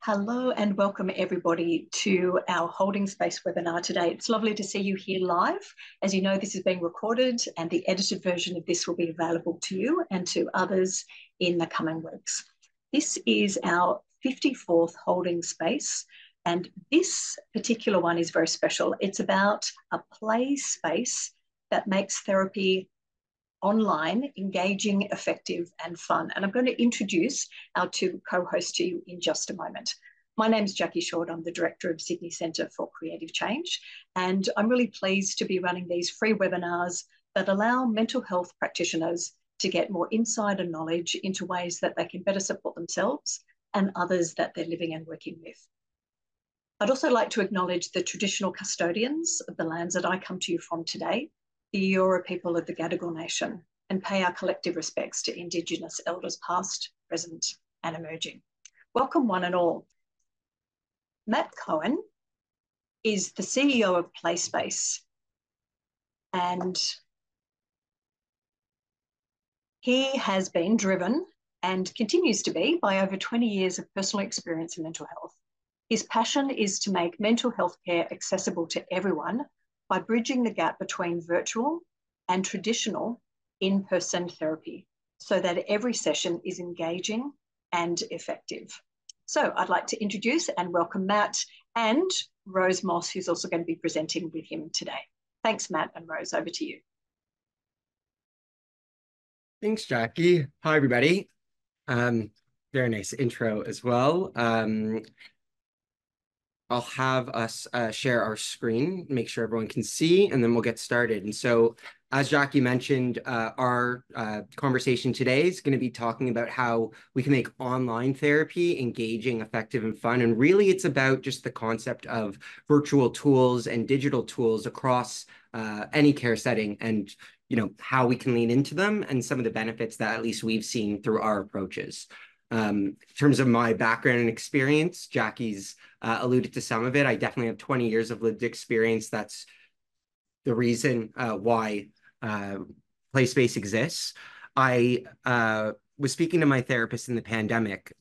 Hello and welcome everybody to our holding space webinar today. It's lovely to see you here live. As you know, this is being recorded and the edited version of this will be available to you and to others in the coming weeks. This is our 54th holding space, and this particular one is very special. It's about a play space that makes therapy online, engaging, effective, and fun. And I'm going to introduce our two co-hosts to you in just a moment. My name is Jacki Short. I'm the Director of Sydney Centre for Creative Change, and I'm really pleased to be running these free webinars that allow mental health practitioners to get more insight and knowledge into ways that they can better support themselves and others that they're living and working with. I'd also like to acknowledge the traditional custodians of the lands that I come to you from today, the Eora people of the Gadigal Nation, and pay our collective respects to Indigenous elders past, present, and emerging. Welcome one and all. Matt Cohen is the CEO of PlaySpace, and he has been driven and continues to be by over 20 years of personal experience in mental health. His passion is to make mental health care accessible to everyone by bridging the gap between virtual and traditional in-person therapy so that every session is engaging and effective. So I'd like to introduce and welcome Matt and Rose Moss, who's also going to be presenting with him today. Thanks, Matt and Rose, over to you. Thanks, Jacki. Hi, everybody. Very nice intro as well. I'll have us share our screen, make sure everyone can see, and then we'll get started. And so, as Jacki mentioned, our conversation today is going to be talking about how we can make online therapy engaging, effective, and fun. And really, it's about just the concept of virtual tools and digital tools across any care setting, and how we can lean into them and some of the benefits that at least we've seen through our approaches. In terms of my background and experience, Jacki's alluded to some of it. I definitely have 20 years of lived experience. That's the reason why PlaySpace exists. I was speaking to my therapist in the pandemic,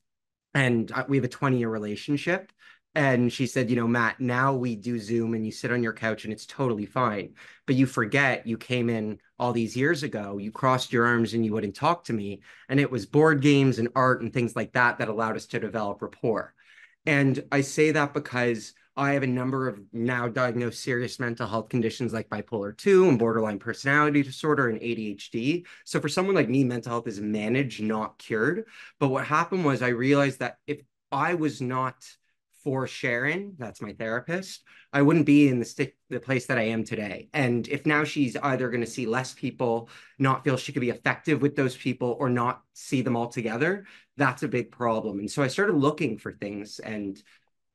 and we have a 20-year relationship. And she said, Matt, now we do Zoom and you sit on your couch and it's totally fine. But you forget you came in all these years ago, you crossed your arms and you wouldn't talk to me. And it was board games and art and things like that that allowed us to develop rapport. And I say that because I have a number of now diagnosed serious mental health conditions like bipolar 2 and borderline personality disorder and ADHD. So for someone like me, mental health is managed, not cured. But what happened was I realized that if I was not for Sharon, that's my therapist, I wouldn't be in the place that I am today. And if now she's either going to see less people, not feel she could be effective with those people, or not see them all together, that's a big problem. And so I started looking for things and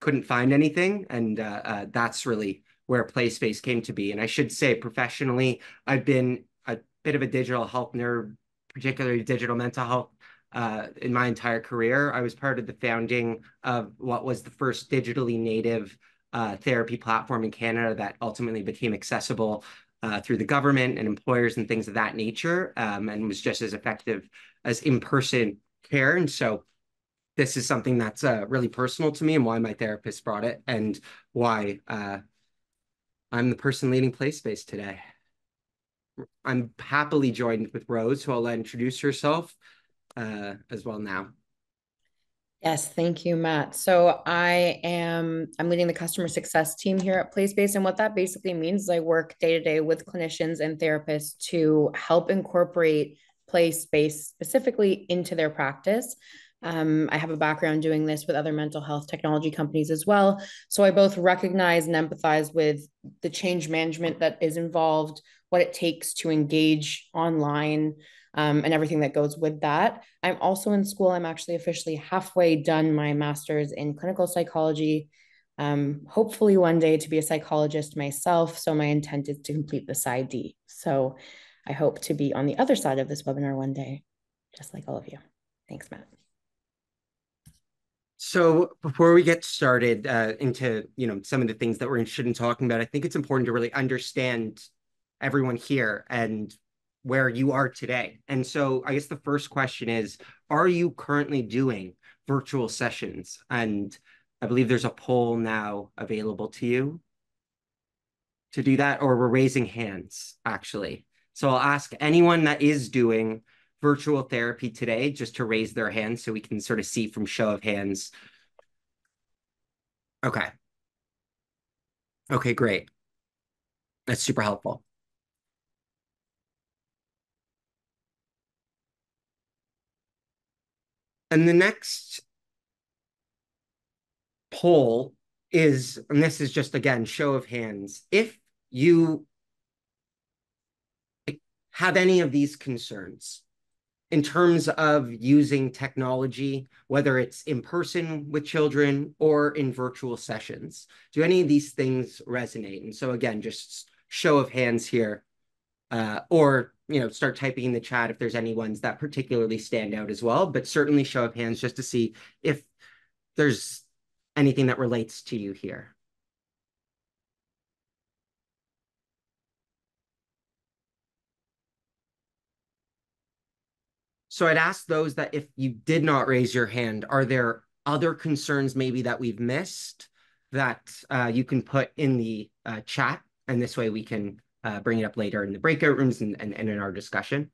couldn't find anything. And that's really where PlaySpace came to be. And I should say professionally, I've been a bit of a digital health nerd, particularly digital mental health, in my entire career. I was part of the founding of what was the first digitally native therapy platform in Canada that ultimately became accessible through the government and employers and things of that nature, and was just as effective as in-person care. And so this is something that's really personal to me and why my therapist brought it and why I'm the person leading PlaySpace today. I'm happily joined with Rose, who I'll let introduce herself as well now. Yes, thank you, Matt. So I'm leading the customer success team here at PlaySpace. And what that basically means is I work day to day with clinicians and therapists to help incorporate PlaySpace specifically into their practice. I have a background doing this with other mental health technology companies as well. So I both recognize and empathize with the change management that is involved, what it takes to engage online, and everything that goes with that. I'm also in school. I'm actually officially halfway done my master's in clinical psychology. Hopefully one day to be a psychologist myself. So my intent is to complete the PsyD. So I hope to be on the other side of this webinar one day, just like all of you. Thanks, Matt. So before we get started into some of the things that we're interested in talking about, I think it's important to really understand everyone here and where you are today. And so I guess the first question is, are you currently doing virtual sessions? And I believe there's a poll now available to you to do that, or we're raising hands, actually. So I'll ask anyone that is doing virtual therapy today just to raise their hand so we can sort of see from show of hands. Okay. Okay, great. That's super helpful. And the next poll is, and this is just, again, show of hands, if you have any of these concerns in terms of using technology, whether it's in person with children or in virtual sessions, do any of these things resonate? And so again, just show of hands here, or start typing in the chat if there's any ones that particularly stand out as well, but certainly show of hands just to see if there's anything that relates to you here. So I'd ask those that if you did not raise your hand, are there other concerns maybe that we've missed that you can put in the chat? And this way we can bring it up later in the breakout rooms and in our discussion.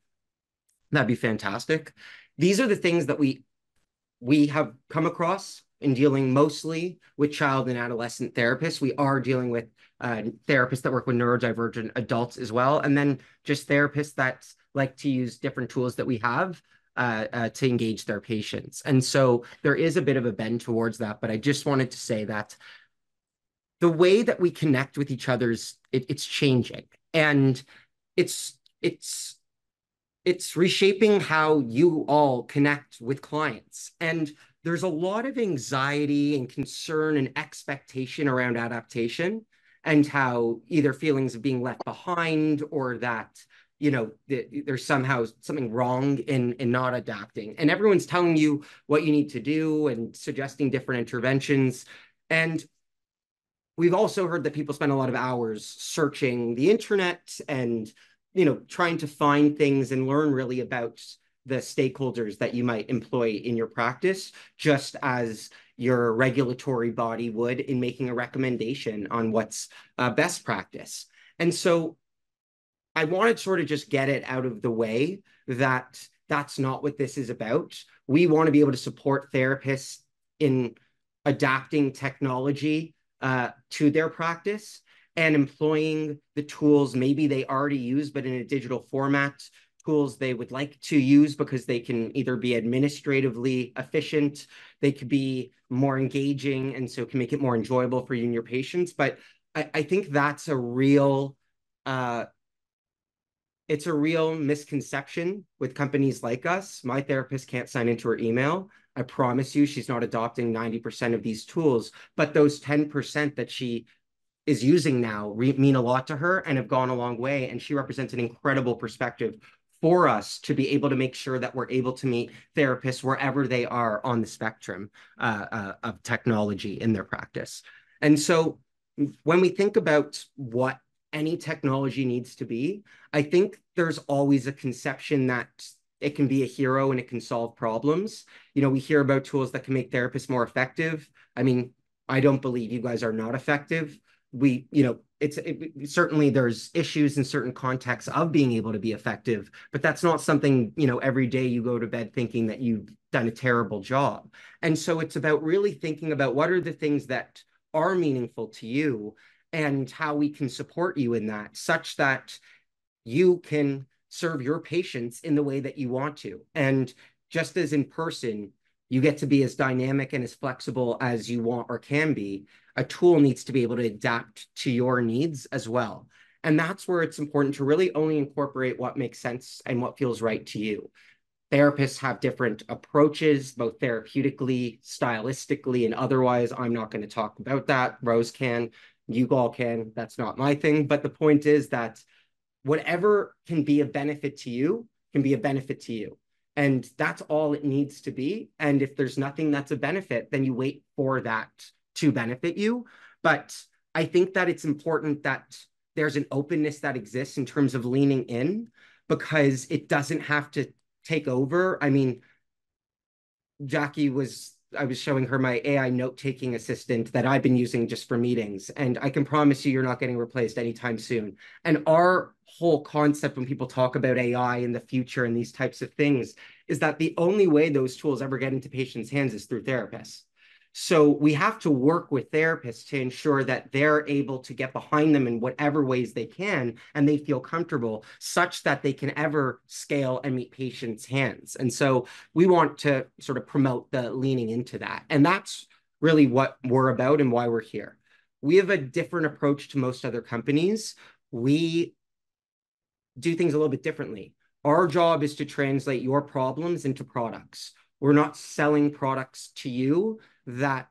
That'd be fantastic. These are the things that we have come across in dealing mostly with child and adolescent therapists. We are dealing with therapists that work with neurodivergent adults as well, and then just therapists that like to use different tools that we have to engage their patients. And so there is a bit of a bend towards that, but I just wanted to say that the way that we connect with each other's, it's changing, and it's reshaping how you all connect with clients. And there's a lot of anxiety and concern and expectation around adaptation, and how either feelings of being left behind or that, there's somehow something wrong in not adapting. And everyone's telling you what you need to do and suggesting different interventions. And we've also heard that people spend a lot of hours searching the internet and trying to find things and learn really about the stakeholders that you might employ in your practice, just as your regulatory body would in making a recommendation on what's best practice. And so I wanted to sort of just get it out of the way that that's not what this is about. We want to be able to support therapists in adapting technology to their practice and employing the tools maybe they already use, but in a digital format, tools they would like to use because they can either be administratively efficient, they could be more engaging, and so can make it more enjoyable for you and your patients. But I think that's a real, it's a real misconception with companies like us. My therapist can't sign into her email. I promise you she's not adopting 90% of these tools, but those 10% that she is using now mean a lot to her and have gone a long way. And she represents an incredible perspective for us to be able to make sure that we're able to meet therapists wherever they are on the spectrum of technology in their practice. And so when we think about what any technology needs to be, I think there's always a conception that it can be a hero and it can solve problems. We hear about tools that can make therapists more effective. I mean, I don't believe you guys are not effective. Certainly there's issues in certain contexts of being able to be effective, but that's not something, every day you go to bed thinking that you've done a terrible job. And so it's about really thinking about what are the things that are meaningful to you and how we can support you in that, such that you can serve your patients in the way that you want to. And just as in person, you get to be as dynamic and as flexible as you want or can be, a tool needs to be able to adapt to your needs as well. And that's where it's important to really only incorporate what makes sense and what feels right to you. Therapists have different approaches, both therapeutically, stylistically, and otherwise. I'm not going to talk about that. Rose can, you all can. That's not my thing. But the point is that whatever can be a benefit to you can be a benefit to you. And that's all it needs to be. And if there's nothing that's a benefit, then you wait for that to benefit you. But I think that it's important that there's an openness that exists in terms of leaning in, because it doesn't have to take over. I mean, Jacki was I was showing her my AI note-taking assistant that I've been using just for meetings, and I can promise you, you're not getting replaced anytime soon. And our whole concept when people talk about AI in the future and these types of things is that the only way those tools ever get into patients' hands is through therapists. So we have to work with therapists to ensure that they're able to get behind them in whatever ways they can, and they feel comfortable such that they can ever scale and meet patients' hands. And so we want to sort of promote the leaning into that. And that's really what we're about and why we're here. We have a different approach to most other companies. We do things a little bit differently. Our job is to translate your problems into products. We're not selling products to you that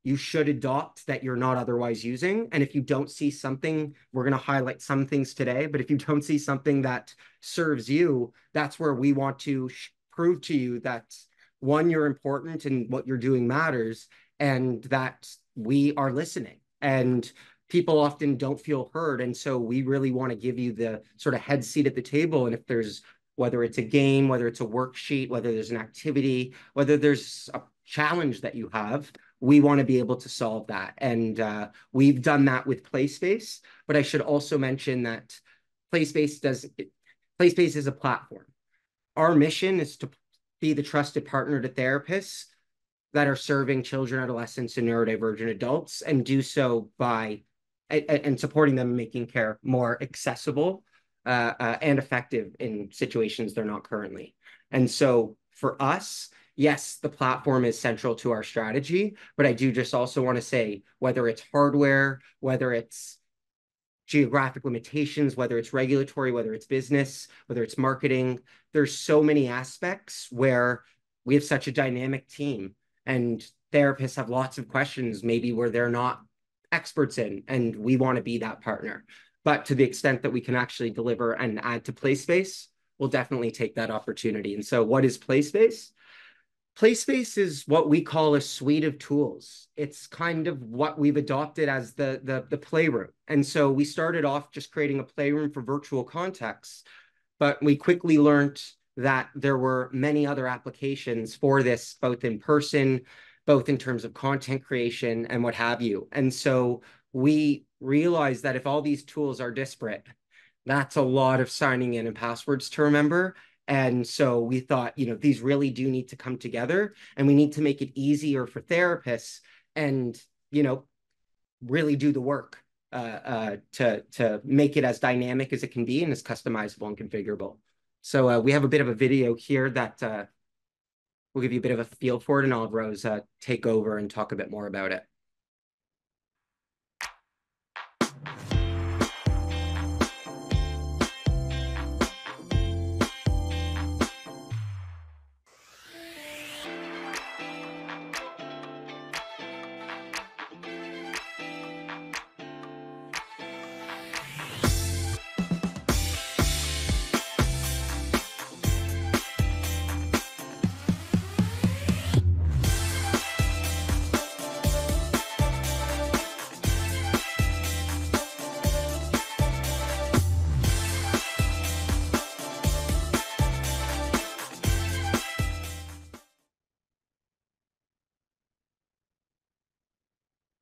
you should adopt that you're not otherwise using. And if you don't see something, we're going to highlight some things today, but if you don't see something that serves you, that's where we want to prove to you that, one, you're important and what you're doing matters, and that we are listening. And people often don't feel heard. And so we really want to give you the sort of head seat at the table. And if there's, whether it's a game, whether it's a worksheet, whether there's an activity, whether there's a challenge that you have, we want to be able to solve that. And we've done that with PlaySpace. But I should also mention that PlaySpace is a platform. Our mission is to be the trusted partner to therapists that are serving children, adolescents, and neurodivergent adults, and do so by and supporting them, making care more accessible and effective in situations they're not currently. And so for us, yes, the platform is central to our strategy, but I do just also want to say, whether it's hardware, whether it's geographic limitations, whether it's regulatory, whether it's business, whether it's marketing, there's so many aspects where we have such a dynamic team, and therapists have lots of questions maybe where they're not experts in, and we want to be that partner. But to the extent that we can actually deliver and add to PlaySpace, we'll definitely take that opportunity. And so what is PlaySpace? PlaySpace is what we call a suite of tools. It's kind of what we've adopted as the playroom. And so we started off just creating a playroom for virtual contexts, but we quickly learned that there were many other applications for this, both in person, both in terms of content creation and what have you. And so we realized that if all these tools are disparate, that's a lot of signing in and passwords to remember. And so we thought, these really do need to come together, and we need to make it easier for therapists and, really do the work to make it as dynamic as it can be and as customizable and configurable. So we have a bit of a video here that we'll give you a bit of a feel for it, and I'll have Rose take over and talk a bit more about it.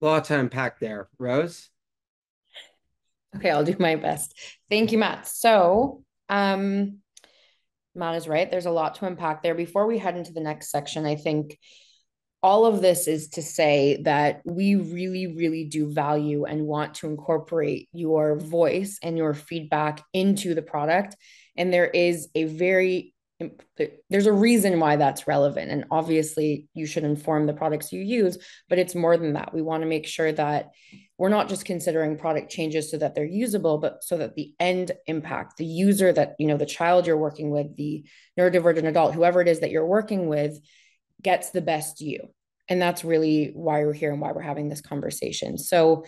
Lot to unpack there. Rose? Okay, I'll do my best. Thank you, Matt. So, Matt is right. There's a lot to unpack there. Before we head into the next section, I think all of this is to say that we really, really do value and want to incorporate your voice and your feedback into the product. And there's a reason why that's relevant. And obviously you should inform the products you use, but it's more than that. We want to make sure that we're not just considering product changes so that they're usable, but so that the end impact, the user that, the child you're working with, the neurodivergent adult, whoever it is that you're working with, gets the best you. And that's really why we're here and why we're having this conversation. So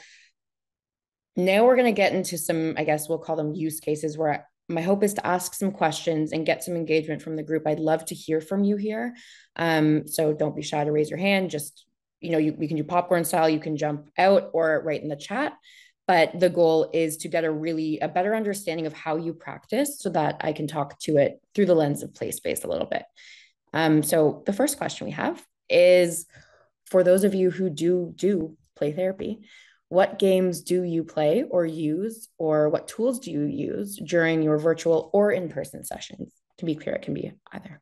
now we're going to get into some, I guess we'll call them use cases, where my hope is to ask some questions and get some engagement from the group. I'd love to hear from you here. So don't be shy to raise your hand. Just, we can do popcorn style. You can jump out or write in the chat. But the goal is to get a better understanding of how you practice so that I can talk to it through the lens of PlaySpace a little bit. So the first question we have is for those of you who do play therapy, what games do you play or use, or what tools do you use during your virtual or in-person sessions? To be clear, it can be either.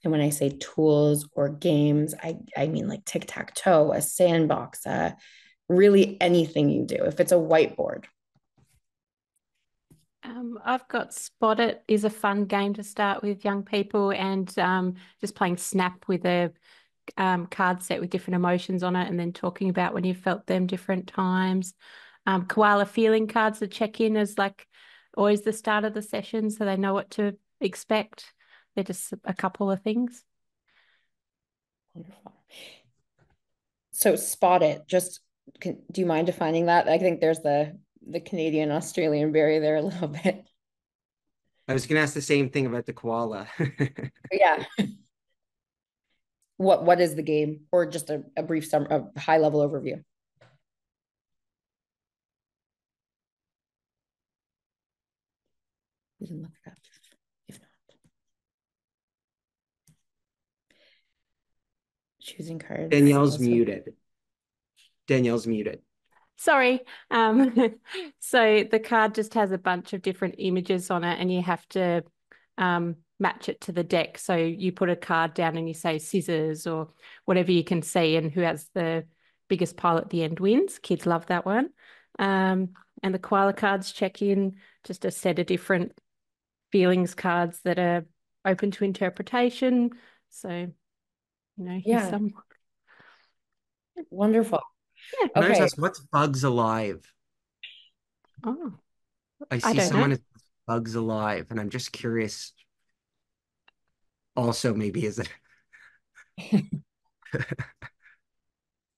And when I say tools or games, I mean like tic-tac-toe, a sandbox, really anything you do. If it's a whiteboard. I've got Spot It is a fun game to start with young people, and just playing Snap with a card set with different emotions on it, and then talking about when you felt them different times. Koala feeling cards to check in as like always the start of the session, so they know what to expect. They're just a couple of things. Wonderful. So Spot It, do you mind defining that? I think there's the Canadian Australian barrier there a little bit. I was going to ask the same thing about the koala. Yeah. What is the game, or just a brief summary, a high level overview? We can look it up if not. Choosing cards. Danielle's muted. Danielle's muted. Sorry. So the card just has a bunch of different images on it, and you have to match it to the deck. So you put a card down and you say scissors or whatever you can see, and who has the biggest pile at the end wins. Kids love that one. And the koala cards check in just a set of different feelings cards that are open to interpretation. So, here's some. Wonderful. Yeah. Can I just ask, what's Bugs Alive? Oh, I see someone as Bugs Alive, and I'm just curious. Also, maybe is it?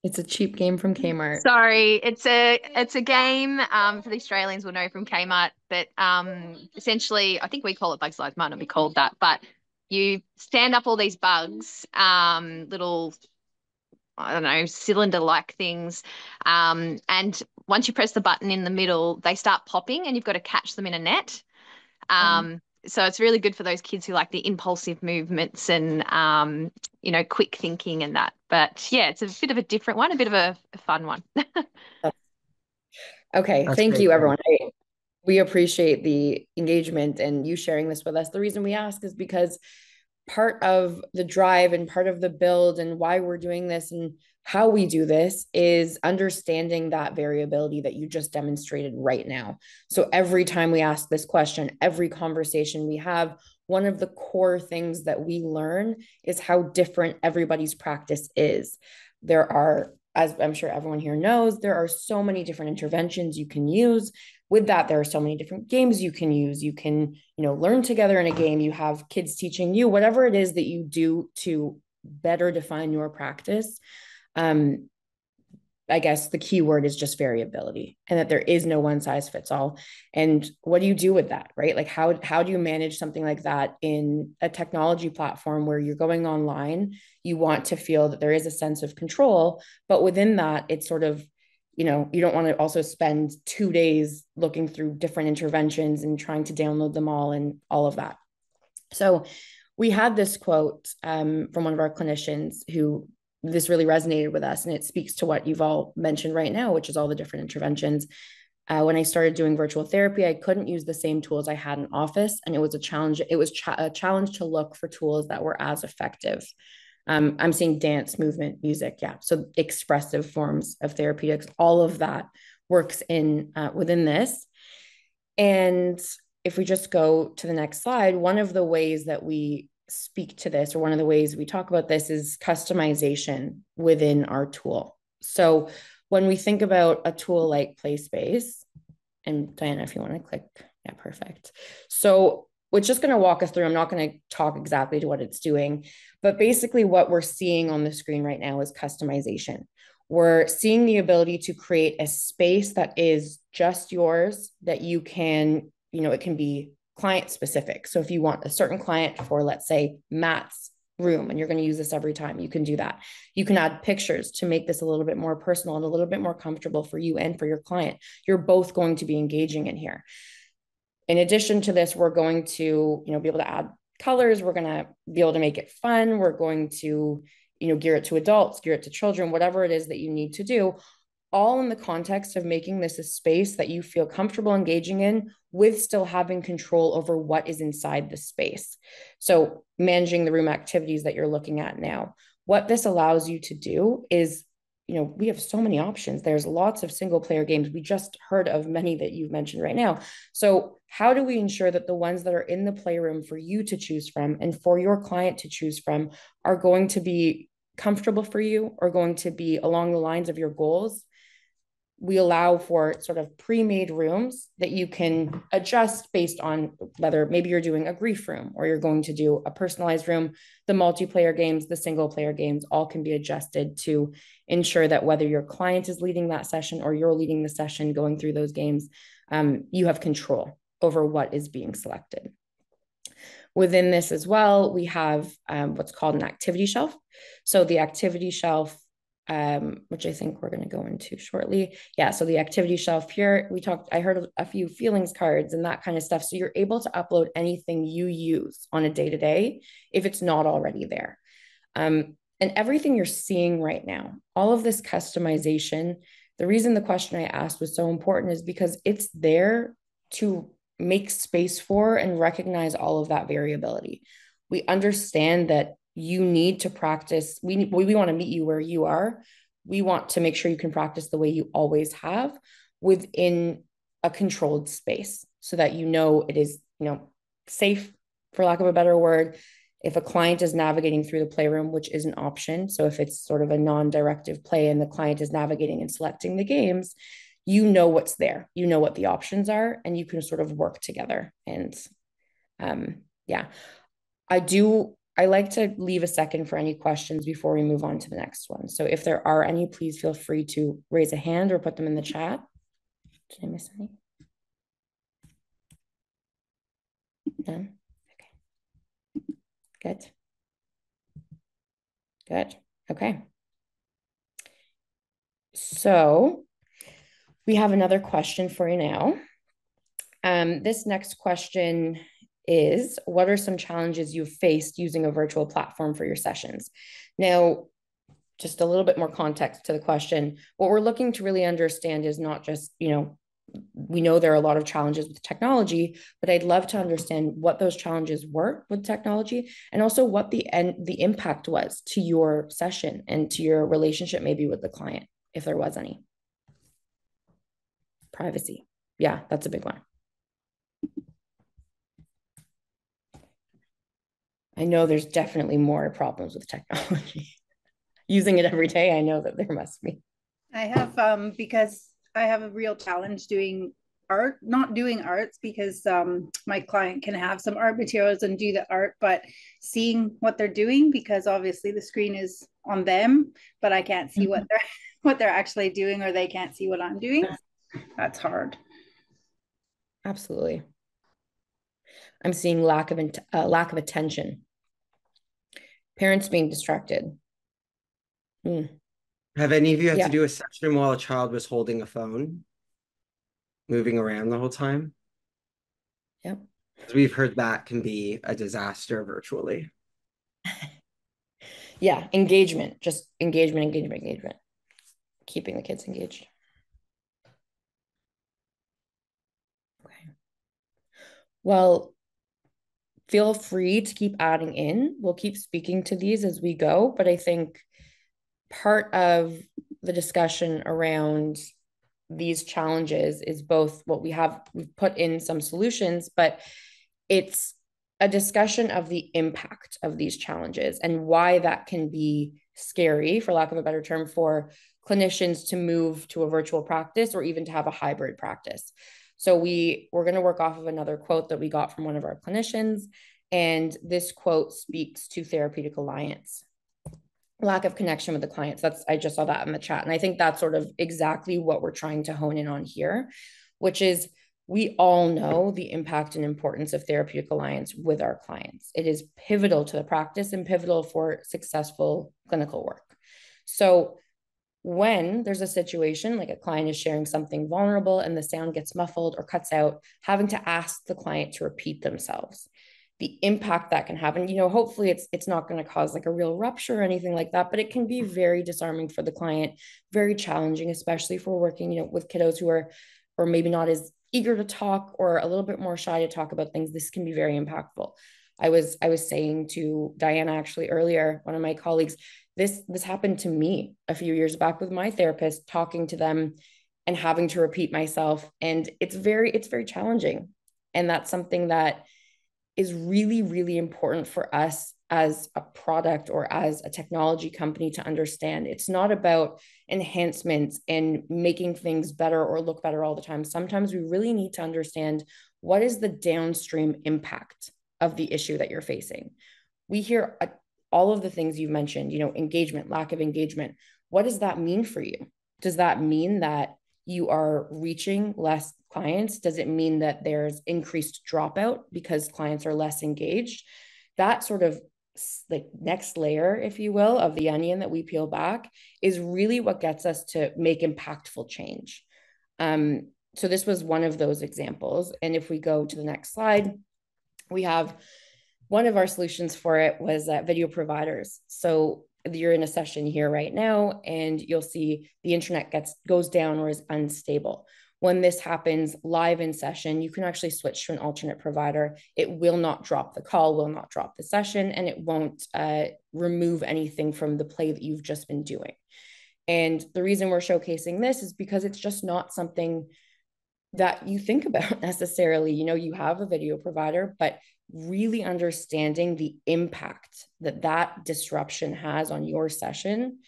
It's a cheap game from Kmart. Sorry, it's a game for the Australians will know from Kmart, but essentially I think we call it Bugs Life, might not be called that, but you stand up all these bugs, little, I don't know, cylinder-like things, and once you press the button in the middle, they start popping, and you've got to catch them in a net. So it's really good for those kids who like the impulsive movements and, quick thinking and that. But yeah, it's a bit of a different one, a bit of a fun one. Okay. Thank you, everyone. We appreciate the engagement and you sharing this with us. The reason we ask is because part of the drive and part of the build and why we're doing this and how we do this is understanding that variability that you just demonstrated right now. So every time we ask this question, every conversation we have, one of the core things that we learn is how different everybody's practice is. There are, as I'm sure everyone here knows, there are so many different interventions you can use. With that, there are so many different games you can use. You can, learn together in a game. You have kids teaching you, whatever it is that you do to better define your practice. I guess the key word is just variability, and that there is no one size fits all. And what do you do with that, right? Like how do you manage something like that in a technology platform where you're going online? You want to feel that there is a sense of control, but within that, it's sort of, you don't want to also spend 2 days looking through different interventions and trying to download them all and all of that. So we had this quote from one of our clinicians who this really resonated with us, and it speaks to what you've all mentioned right now, which is all the different interventions. When I started doing virtual therapy, I couldn't use the same tools I had in office, and it was a challenge. It was a challenge to look for tools that were as effective. I'm seeing dance, movement, music, so expressive forms of therapeutics, all of that works in within this. And if we just go to the next slide, one of the ways that we speak to this, or one of the ways we talk about this, is customization within our tool. So when we think about a tool like PlaySpace, and Diana, if you want to click, perfect. So we're just going to walk us through. I'm not going to talk exactly to what it's doing, but basically what we're seeing on the screen right now is customization. We're seeing the ability to create a space that is just yours, that you can, it can be client specific. So if you want a certain client for, let's say, Matt's room, and you're going to use this every time, you can do that. You can add pictures to make this a little bit more personal and a little bit more comfortable for you and for your client. You're both going to be engaging in here. In addition to this, we're going to, be able to add colors. We're going to be able to make it fun. We're going to, gear it to adults, gear it to children, whatever it is that you need to do, all in the context of making this a space that you feel comfortable engaging in with still having control over what is inside the space. So managing the room activities that you're looking at now. What this allows you to do is, we have so many options. There's lots of single player games. We just heard of many that you've mentioned right now. So how do we ensure that the ones that are in the playroom for you to choose from and for your client to choose from are going to be comfortable for you, or going to be along the lines of your goals? We allow for sort of pre-made rooms that you can adjust based on whether maybe you're doing a grief room or you're going to do a personalized room. The multiplayer games, the single player games, all can be adjusted to ensure that whether your client is leading that session or you're leading the session going through those games, you have control over what is being selected. Within this as well, we have what's called an activity shelf. So the activity shelf, which I think we're going to go into shortly. Yeah, so the activity shelf here, I heard a few feelings cards and that kind of stuff. So you're able to upload anything you use on a day-to-day if it's not already there. And everything you're seeing right now, all of this customization, the reason the question I asked was so important is because it's there to make space for and recognize all of that variability. We understand that you need to practice. We want to meet you where you are. We want to make sure you can practice the way you always have within a controlled space so that it is, safe, for lack of a better word. If a client is navigating through the playroom, which is an option, so if it's sort of a non-directive play and the client is navigating and selecting the games, you know what's there, you know what the options are, and you can sort of work together. And I like to leave a second for any questions before we move on to the next one. So if there are any, please feel free to raise a hand or put them in the chat. Did I miss any? None? Okay. Good. Good. Okay. So we have another question for you now. This next question is, what are some challenges you've faced using a virtual platform for your sessions? Now, just a little bit more context to the question. What we're looking to really understand is not just, we know there are a lot of challenges with technology, but I'd love to understand what those challenges were with technology and also what the impact was to your session and to your relationship maybe with the client, if there was any. Privacy. Yeah, that's a big one. I know there's definitely more problems with technology. Using it every day, I know that there must be. I have, because I have a real challenge doing art, not doing arts because my client can have some art materials and do the art, but seeing what they're doing, because obviously the screen is on them, but I can't see what they're actually doing, or they can't see what I'm doing. That's hard. Absolutely. I'm seeing lack of attention. Parents being distracted. Have any of you had to do a session while a child was holding a phone, moving around the whole time? Yep. Because we've heard that can be a disaster virtually. Yeah, engagement, just engagement. Keeping the kids engaged. Okay. Well, feel free to keep adding in. We'll keep speaking to these as we go, but I think part of the discussion around these challenges is both what we've put in some solutions, but it's a discussion of the impact of these challenges and why that can be scary, for lack of a better term, for clinicians to move to a virtual practice or even to have a hybrid practice. So we're going to work off of another quote that we got from one of our clinicians. And this quote speaks to therapeutic alliance. Lack of connection with the clients. I just saw that in the chat. And I think that's sort of exactly what we're trying to hone in on here, which is we all know the impact and importance of therapeutic alliance with our clients. It is pivotal to the practice and pivotal for successful clinical work. So when there's a situation like a client is sharing something vulnerable and the sound gets muffled or cuts out, having to ask the client to repeat themselves. the impact that can have. And, you know, hopefully it's not going to cause like a real rupture or anything like that, but it can be very disarming for the client, very challenging, especially if we're working, you know, with kiddos who are, or maybe not as eager to talk or a little bit more shy to talk about things. This can be very impactful. I was saying to Diana actually earlier, one of my colleagues, this happened to me a few years back with my therapist, talking to them and having to repeat myself. And it's very challenging. And that's something that is really, really important for us as a product or as a technology company to understand. It's not about enhancements and making things better or look better all the time. Sometimes we really need to understand what is the downstream impact of the issue that you're facing. We hear all of the things you've mentioned, you know, engagement, lack of engagement. What does that mean for you? Does that mean that you are reaching less clients? Does it mean that there's increased dropout because clients are less engaged? That sort of like next layer, if you will, of the onion that we peel back is really what gets us to make impactful change. So this was one of those examples. And if we go to the next slide, we have one of our solutions for it was video providers. So you're in a session here right now, and you'll see the internet goes down or is unstable. When this happens live in session, you can actually switch to an alternate provider. It will not drop the call, will not drop the session, and it won't remove anything from the play that you've just been doing. And the reason we're showcasing this is because it's just not something that you think about necessarily. You know, you have a video provider, but really understanding the impact that disruption has on your session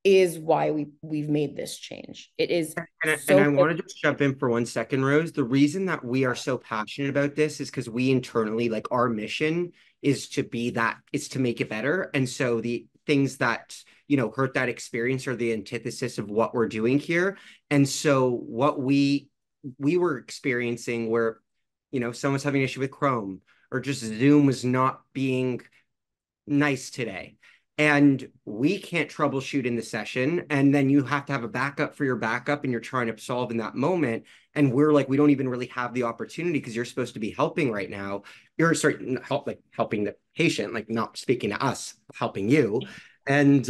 is why we've made this change. It is and I want to just jump in for 1 second, Rose. The reason that we are so passionate about this is because we internally, like, our mission is to make it better. And so the things that, you know, hurt that experience are the antithesis of what we're doing here. And so what we were experiencing where, you know, someone's having an issue with Chrome, or just Zoom was not being nice today, and we can't troubleshoot in the session, and then you have to have a backup for your backup, and you're trying to solve in that moment, and we're like, we don't even really have the opportunity because you're supposed to be helping right now. You're helping the patient, like not speaking to us, helping you. And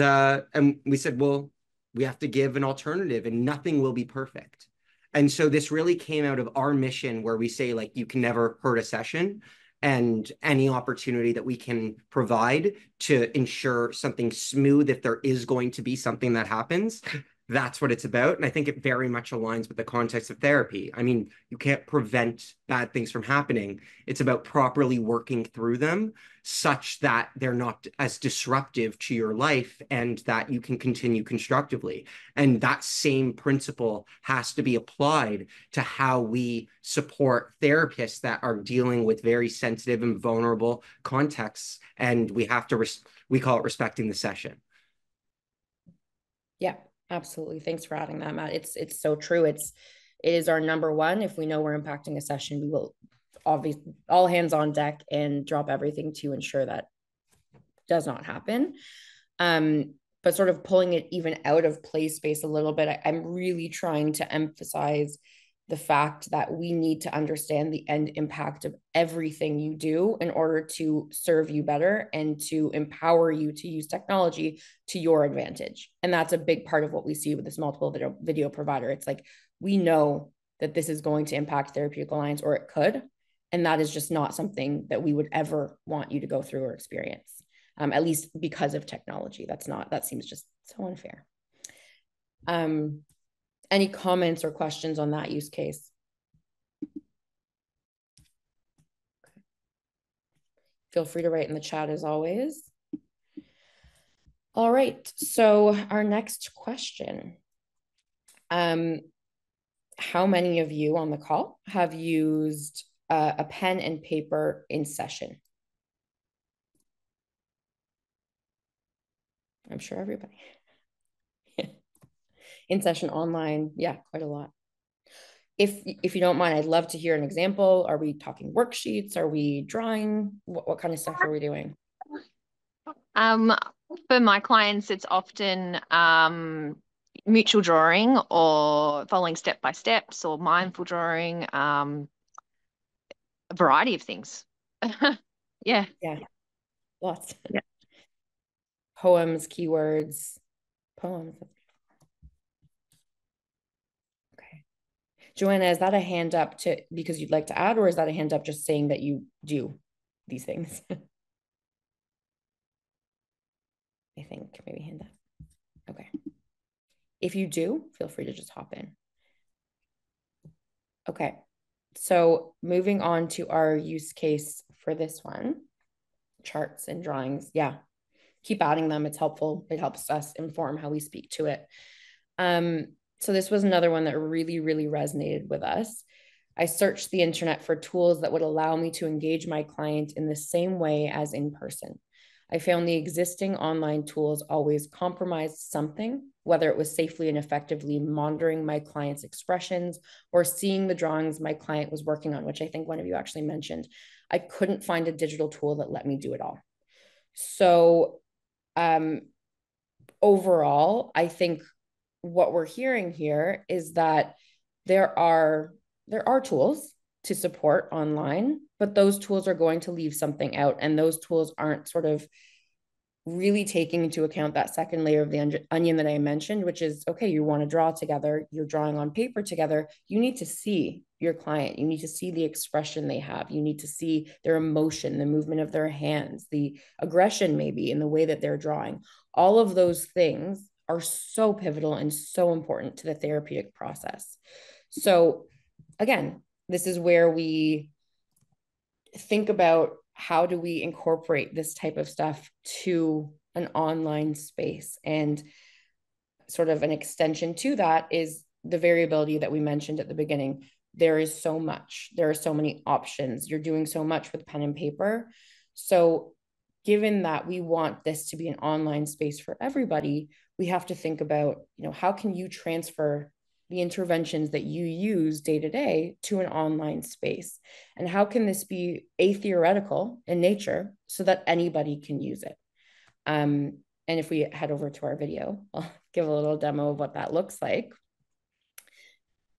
we said, well, we have to give an alternative, and nothing will be perfect. And so this really came out of our mission, where we say, like, you can never hurt a session, and any opportunity that we can provide to ensure something smooth if there is going to be something that happens. That's what it's about. And I think it very much aligns with the context of therapy. I mean, you can't prevent bad things from happening. It's about properly working through them such that they're not as disruptive to your life and that you can continue constructively. And that same principle has to be applied to how we support therapists that are dealing with very sensitive and vulnerable contexts. And we have to, we call it respecting the session. Yeah. Absolutely. Thanks for adding that, Matt. It's so true. It is our number one. If we know we're impacting a session, we will obviously all hands on deck and drop everything to ensure that does not happen. But sort of pulling it even out of PlaySpace a little bit, I'm really trying to emphasize the fact that we need to understand the end impact of everything you do in order to serve you better and to empower you to use technology to your advantage. And that's a big part of what we see with this multiple video provider. It's like, we know that this is going to impact Therapeutic Alliance, or it could, and that is just not something that we would ever want you to go through or experience, at least because of technology. That seems just so unfair. Any comments or questions on that use case? Feel free to write in the chat as always. All right, so our next question. How many of you on the call have used a pen and paper in session? I'm sure everybody. In session online, yeah, quite a lot. If you don't mind, I'd love to hear an example. Are we talking worksheets? Are we drawing? What kind of stuff are we doing? For my clients, it's often mutual drawing or following step by steps or mindful drawing, a variety of things. Yeah. Yeah. Lots. Yeah. Poems, keywords, poems. Okay. Joanna, is that a hand up to because you'd like to add, or is that a hand up just saying that you do these things? I think maybe hand up. Okay. If you do, feel free to just hop in. Okay. So moving on to our use case for this one, charts and drawings. Yeah. Keep adding them. It's helpful. It helps us inform how we speak to it. So this was another one that really, really resonated with us. I searched the internet for tools that would allow me to engage my client in the same way as in person. I found the existing online tools always compromised something, whether it was safely and effectively monitoring my client's expressions or seeing the drawings my client was working on, which I think one of you actually mentioned. I couldn't find a digital tool that let me do it all. So overall, I think what we're hearing here is that there are tools to support online, but those tools are going to leave something out, and those tools aren't sort of really taking into account that second layer of the onion that I mentioned, which is, okay, you want to draw together, you're drawing on paper together, you need to see your client, you need to see the expression they have, you need to see their emotion, the movement of their hands, the aggression maybe in the way that they're drawing. All of those things are so pivotal and so important to the therapeutic process. So again, this is where we think about how do we incorporate this type of stuff to an online space, and sort of an extension to that is the variability that we mentioned at the beginning. There is so much, there are so many options. You're doing so much with pen and paper. So given that we want this to be an online space for everybody, we have to think about, how can you transfer the interventions that you use day to day to an online space? And how can this be atheoretical in nature so that anybody can use it? And if we head over to our video, I'll give a little demo of what that looks like.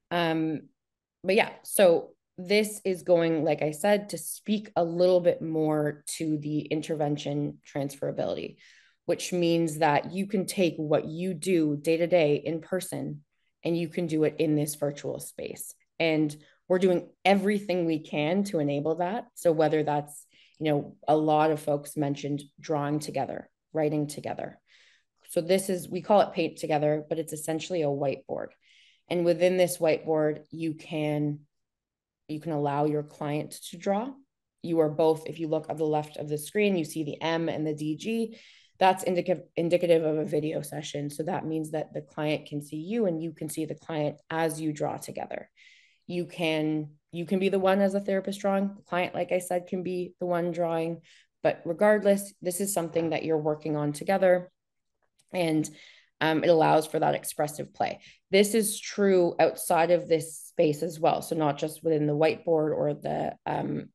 But yeah, so this is going, like I said, to speak a little bit more to the intervention transferability, which means that you can take what you do day to day in person and you can do it in this virtual space. And we're doing everything we can to enable that. So whether that's, a lot of folks mentioned drawing together, writing together. So this is, we call it paint together, but it's essentially a whiteboard. And within this whiteboard, you can allow your client to draw. You are both, if you look at the left of the screen, you see the M and the DG. That's indicative of a video session. So that means that the client can see you and you can see the client as you draw together. You can be the one as a therapist drawing. The client, like I said, can be the one drawing. But regardless, this is something that you're working on together. And it allows for that expressive play. This is true outside of this space as well. So not just within the whiteboard or the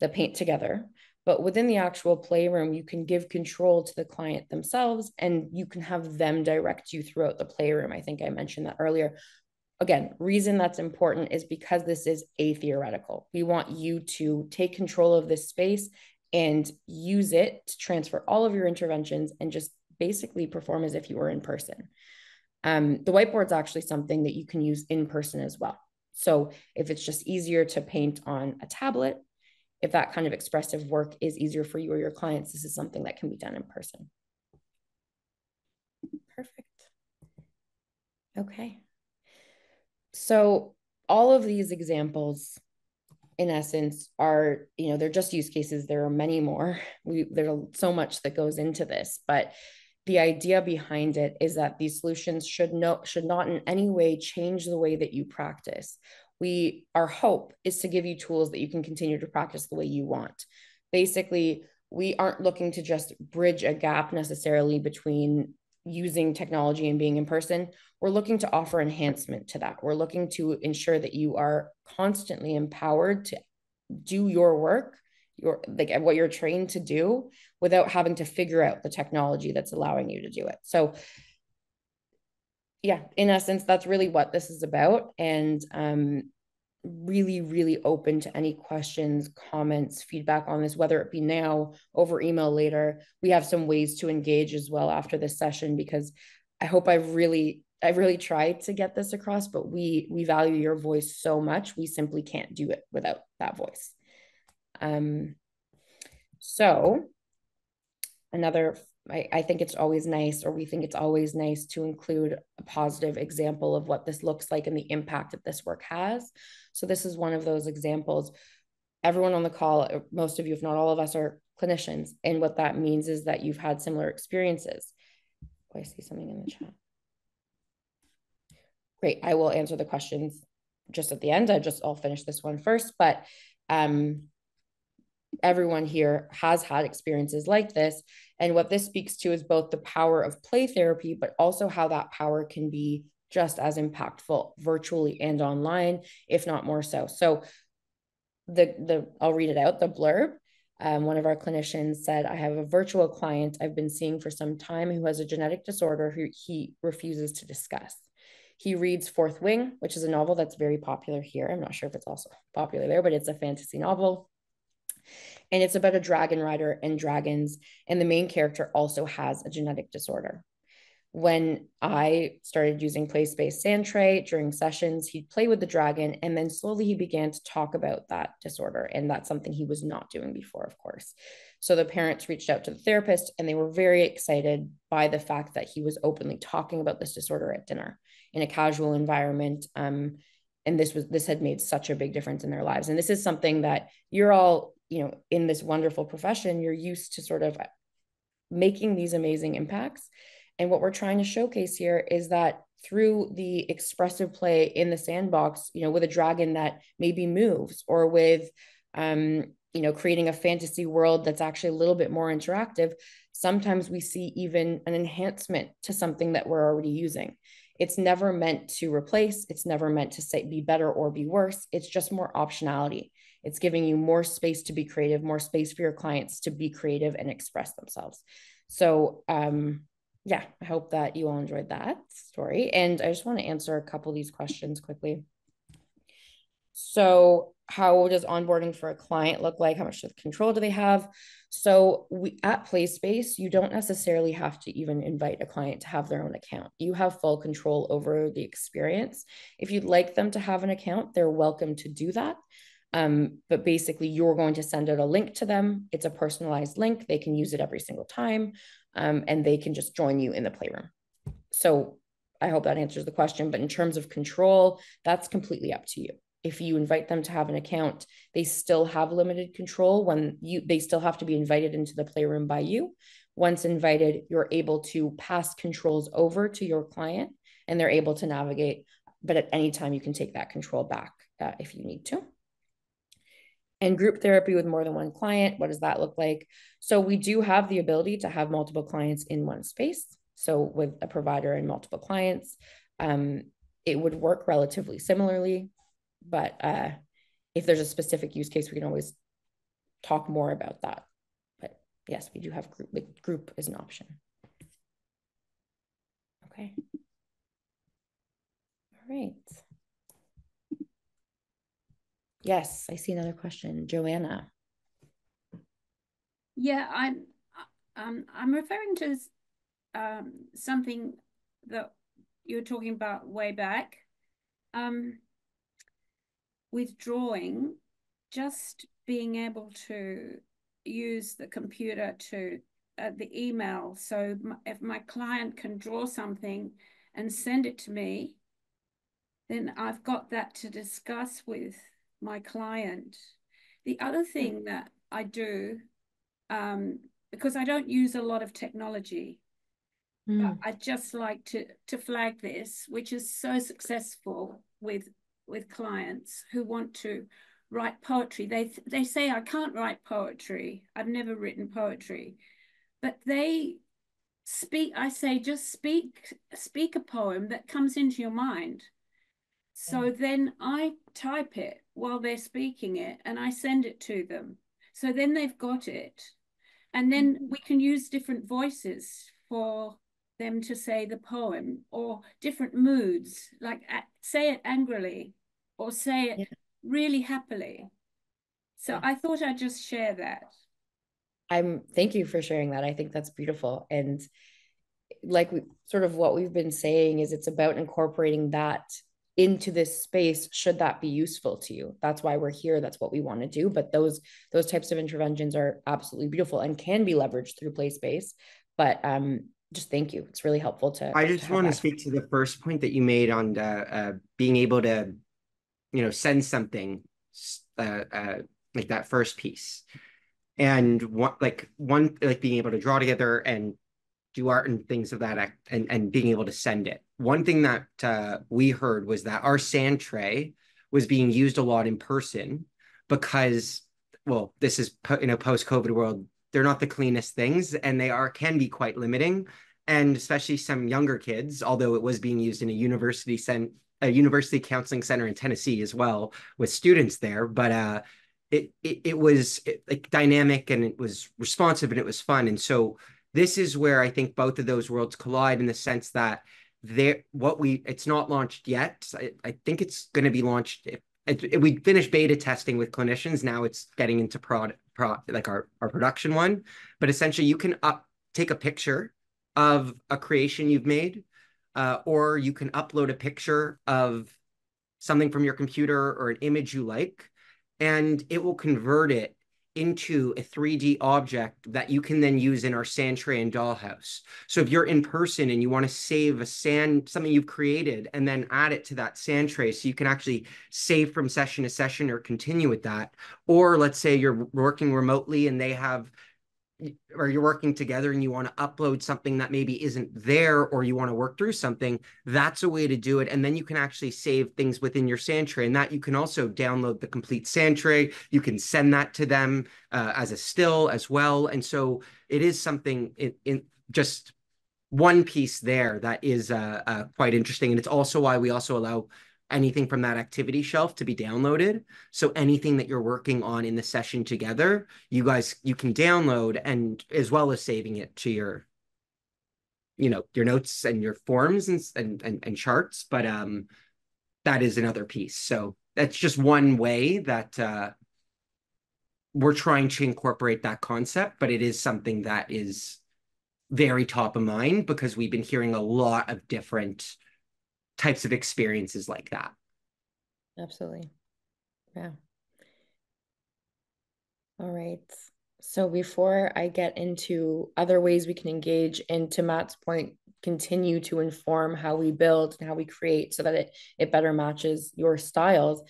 paint together, but within the actual playroom, you can give control to the client themselves and you can have them direct you throughout the playroom. I think I mentioned that earlier. Again, reason that's important is because this is atheoretical. We want you to take control of this space and use it to transfer all of your interventions and just basically perform as if you were in person. The whiteboard is actually something that you can use in person as well. So if it's just easier to paint on a tablet, if that kind of expressive work is easier for you or your clients, this is something that can be done in person. Perfect. Okay. So all of these examples, in essence, are, they're just use cases. There are many more. There's so much that goes into this, but the idea behind it is that these solutions should not in any way change the way that you practice. Our hope is to give you tools that you can continue to practice the way you want. Basically, we aren't looking to just bridge a gap necessarily between using technology and being in person. We're looking to offer enhancement to that. We're looking to ensure that you are constantly empowered to do your work, what you're trained to do, without having to figure out the technology that's allowing you to do it. So yeah, in essence, that's really what this is about. And really, really open to any questions, comments, feedback on this, whether it be now, over email later. We have some ways to engage as well after this session, because I hope I've really tried to get this across, but we value your voice so much. We simply can't do it without that voice. So another, I think it's always nice, or we think it's always nice, to include a positive example of what this looks like and the impact that this work has. So this is one of those examples. Everyone on the call, most of you, if not all of us, are clinicians. And what that means is that you've had similar experiences. Oh, I see something in the chat. Great. I will answer the questions just at the end. I'll finish this one first, but everyone here has had experiences like this. And what this speaks to is both the power of play therapy, but also how that power can be just as impactful virtually and online, if not more so. So I'll read it out, the blurb. One of our clinicians said, I have a virtual client I've been seeing for some time who has a genetic disorder who he refuses to discuss. He reads Fourth Wing, which is a novel that's very popular here. I'm not sure if it's also popular there, but it's a fantasy novel. And it's about a dragon rider and dragons. And the main character also has a genetic disorder. When I started using PlaySpace Sandtray during sessions, he'd play with the dragon, and then slowly he began to talk about that disorder. And that's something he was not doing before, of course. So the parents reached out to the therapist, and they were very excited by the fact that he was openly talking about this disorder at dinner in a casual environment. And this had made such a big difference in their lives. And this is something that you're all, in this wonderful profession, you're used to sort of making these amazing impacts. And what we're trying to showcase here is that through the expressive play in the sandbox, with a dragon that maybe moves, or with, creating a fantasy world that's actually a little bit more interactive, sometimes we see even an enhancement to something that we're already using. It's never meant to replace. It's never meant to say be better or be worse. It's just more optionality. It's giving you more space to be creative, more space for your clients to be creative and express themselves. So, yeah, I hope that you all enjoyed that story. And I just want to answer a couple of these questions quickly. So how does onboarding for a client look like? How much control do they have? So at PlaySpace, you don't necessarily have to even invite a client to have their own account. You have full control over the experience. If you'd like them to have an account, they're welcome to do that. But basically, you're going to send out a link to them. It's a personalized link. They can use it every single time, and they can just join you in the playroom. So I hope that answers the question. But in terms of control, that's completely up to you. If you invite them to have an account, they still have limited control. They still have to be invited into the playroom by you. Once invited, you're able to pass controls over to your client, and they're able to navigate. But at any time, you can take that control back if you need to. And group therapy with more than one client, what does that look like? So we do have the ability to have multiple clients in one space. So with a provider and multiple clients, it would work relatively similarly. But if there's a specific use case, we can always talk more about that. But yes, we do have group as an option. Okay. All right. Yes, I see another question. Joanna. Yeah, I'm referring to something that you were talking about way back. With drawing, just being able to use the computer to the email. So if my client can draw something and send it to me, then I've got that to discuss with my client. The other thing that I do, because I don't use a lot of technology, but I just like to flag this, which is so successful with clients who want to write poetry. They say, I can't write poetry. I've never written poetry. But they speak, I say, just speak a poem that comes into your mind. So then I type it while they're speaking it, and I send it to them. So then they've got it. And then we can use different voices for them to say the poem, or different moods, like say it angrily, or say it really happily. So I thought I'd just share that. Thank you for sharing that. I think that's beautiful. And like what we've been saying is it's about incorporating that into this space, should that be useful to you. That's why we're here. That's what we want to do. But those types of interventions are absolutely beautiful and can be leveraged through PlaySpace. But just thank you. It's really helpful to. I just want to speak to the first point that you made on being able to, send something like that first piece, and being able to draw together and do art and things of that and being able to send it. One thing that we heard was that our sand tray was being used a lot in person because, well, this is in a post-COVID world, they're not the cleanest things and they can be quite limiting. And especially some younger kids, although it was being used in a university counseling center in Tennessee as well with students there, but it was like dynamic and it was responsive and it was fun. And so this is where I think both of those worlds collide in the sense that it's not launched yet. I think it's going to be launched. We finished beta testing with clinicians. Now it's getting into like our production one. But essentially, you can take a picture of a creation you've made, or you can upload a picture of something from your computer or an image you like, and it will convert it into a 3D object that you can then use in our sand tray and dollhouse. So if you're in person and you want to save something you've created and then add it to that sand tray so you can actually save from session to session or continue with that. Or let's say you're working remotely and or you're working together and you want to upload something that maybe isn't there, or you want to work through something, that's a way to do it. And then you can actually save things within your sand tray, and that you can also download the complete sand tray. You can send that to them as a still as well. And so it is something in just one piece there that is quite interesting. And it's also why we also allow anything from that activity shelf to be downloaded. So anything that you're working on in the session together, you can download, and as well as saving it to your notes and your forms and charts. But that is another piece. So that's just one way that we're trying to incorporate that concept, but it is something that is very top of mind because we've been hearing a lot of different types of experiences like that. Absolutely. Yeah. All right. So before I get into other ways we can engage, and to Matt's point, continue to inform how we build and how we create so that it better matches your styles.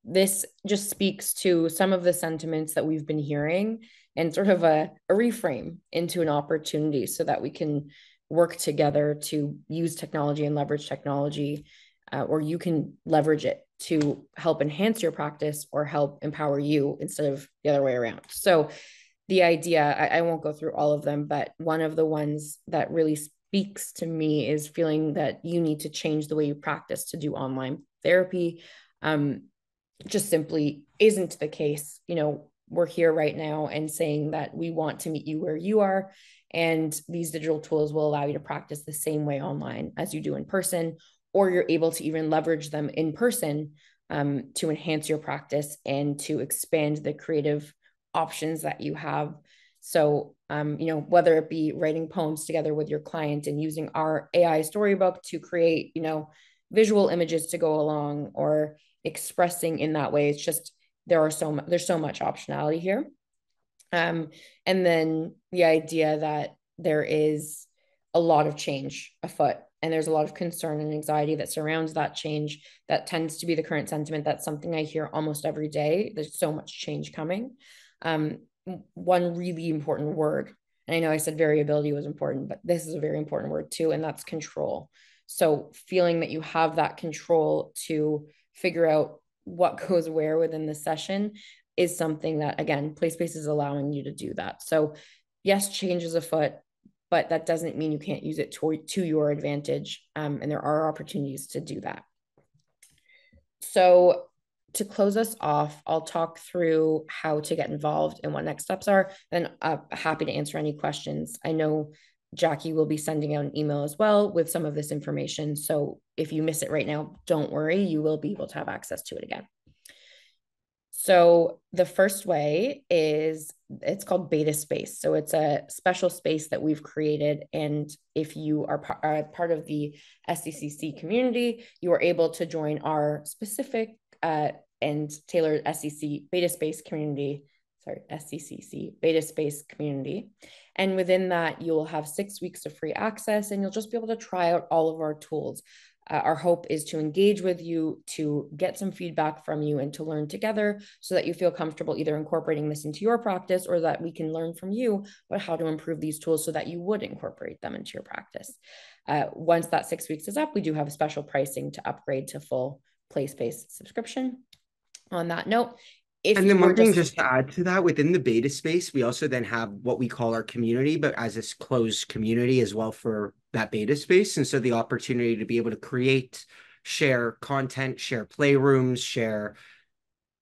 This just speaks to some of the sentiments that we've been hearing and sort of a reframe into an opportunity so that we can work together to use technology and leverage technology, or you can leverage it to help enhance your practice or help empower you instead of the other way around. So the idea, I won't go through all of them, but one of the ones that really speaks to me is feeling that you need to change the way you practice to do online therapy. Just simply isn't the case. We're here right now and saying that we want to meet you where you are. And these digital tools will allow you to practice the same way online as you do in person, or you're able to even leverage them in person to enhance your practice and to expand the creative options that you have. So, whether it be writing poems together with your client and using our AI storybook to create, visual images to go along, or expressing in that way, it's just, there's so much optionality here. And then the idea that there is a lot of change afoot, and there's a lot of concern and anxiety that surrounds that change. That tends to be the current sentiment. That's something I hear almost every day. There's so much change coming. One really important word, and I know I said variability was important, but this is a very important word too, and that's control. So feeling that you have that control to figure out what goes where within the session is something that, again, PlaySpace is allowing you to do that. So yes, change is afoot, but that doesn't mean you can't use it to your advantage. And there are opportunities to do that. So to close us off, I'll talk through how to get involved and what next steps are. And I'm happy to answer any questions. I know Jacki will be sending out an email as well with some of this information. So if you miss it right now, don't worry, you will be able to have access to it again. So the first way is, it's called beta space. So it's a special space that we've created. And if you are part of the SCCC community, you are able to join our specific and tailored SCC beta space community, SCCC beta space community. And within that, you'll have 6 weeks of free access, and you'll just be able to try out all of our tools. Our hope is to engage with you, to get some feedback from you, and to learn together so that you feel comfortable either incorporating this into your practice, or that we can learn from you about how to improve these tools so that you would incorporate them into your practice. Once that 6 weeks is up, we do have special pricing to upgrade to full PlaySpace subscription. On that note, and then one thing just to add to that, within the beta space, we also then have what we call our community, but as this closed community as well for that beta space. And so the opportunity to be able to create, share content, share playrooms, share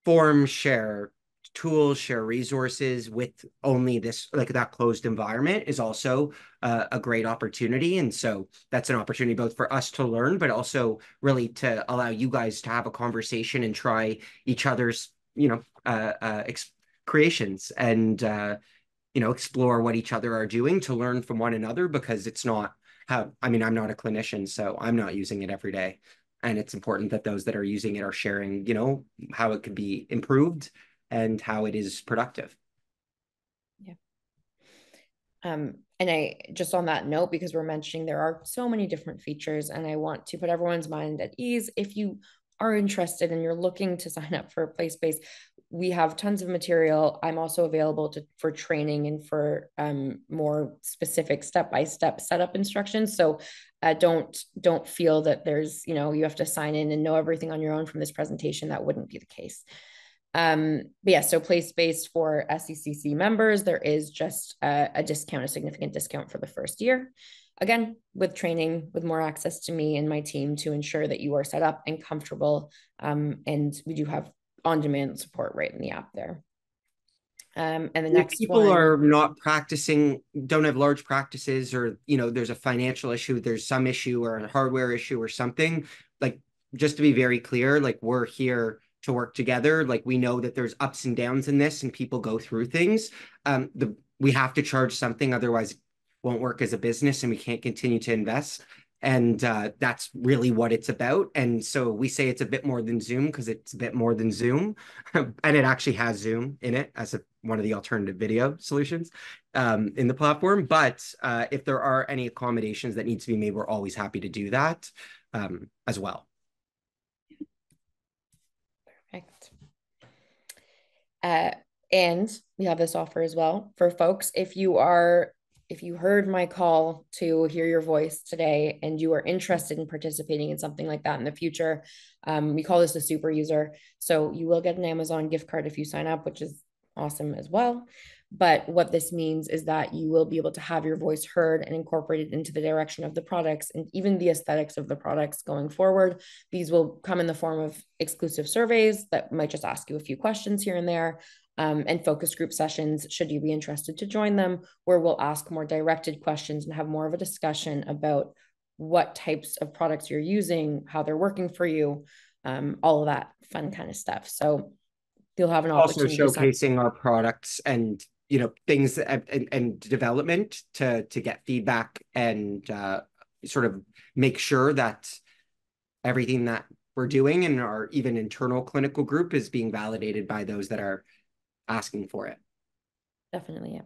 forms, share tools, share resources with only this, like that closed environment, is also a great opportunity. And so that's an opportunity both for us to learn, but also really to allow you guys to have a conversation and try each other's, creations, and explore what each other are doing, to learn from one another, because it's not how, I'm not a clinician, so I'm not using it every day. And it's important that those that are using it are sharing, how it could be improved and how it is productive. Yeah. And I just, on that note, because we're mentioning there are so many different features, and I want to put everyone's mind at ease. If you are interested and you're looking to sign up for PlaySpace, we have tons of material. I'm also available for training and for more specific step-by-step setup instructions. So don't feel that there's, you have to sign in and know everything on your own from this presentation. That wouldn't be the case. But yeah, so PlaySpace for SCCC members, there is just a discount, a significant discount for the first year. Again, with training, with more access to me and my team to ensure that you are set up and comfortable. And we do have on-demand support right in the app there. And the next people are not practicing, don't have large practices, or, there's a financial issue, there's some issue or a hardware issue or something, like, just to be very clear, like, we're here to work together. Like, we know that there's ups and downs in this and people go through things. We have to charge something, otherwise it won't work as a business and we can't continue to invest. And that's really what it's about. And so we say it's a bit more than Zoom, because it's a bit more than Zoom. And it actually has Zoom in it as one of the alternative video solutions in the platform. But if there are any accommodations that need to be made, we're always happy to do that as well. Perfect. And we have this offer as well for folks. If you heard my call to hear your voice today and you are interested in participating in something like that in the future, we call this a super user. So you will get an Amazon gift card if you sign up, which is awesome as well. But what this means is that you will be able to have your voice heard and incorporated into the direction of the products and even the aesthetics of the products going forward. These will come in the form of exclusive surveys that might just ask you a few questions here and there, and focus group sessions, should you be interested to join them, where we'll ask more directed questions and have more of a discussion about what types of products you're using, how they're working for you, all of that fun kind of stuff. So you'll have an opportunity also showcasing our products and things and development to get feedback and sort of make sure that everything that we're doing in our even internal clinical group is being validated by those that are asking for it. Definitely, yeah.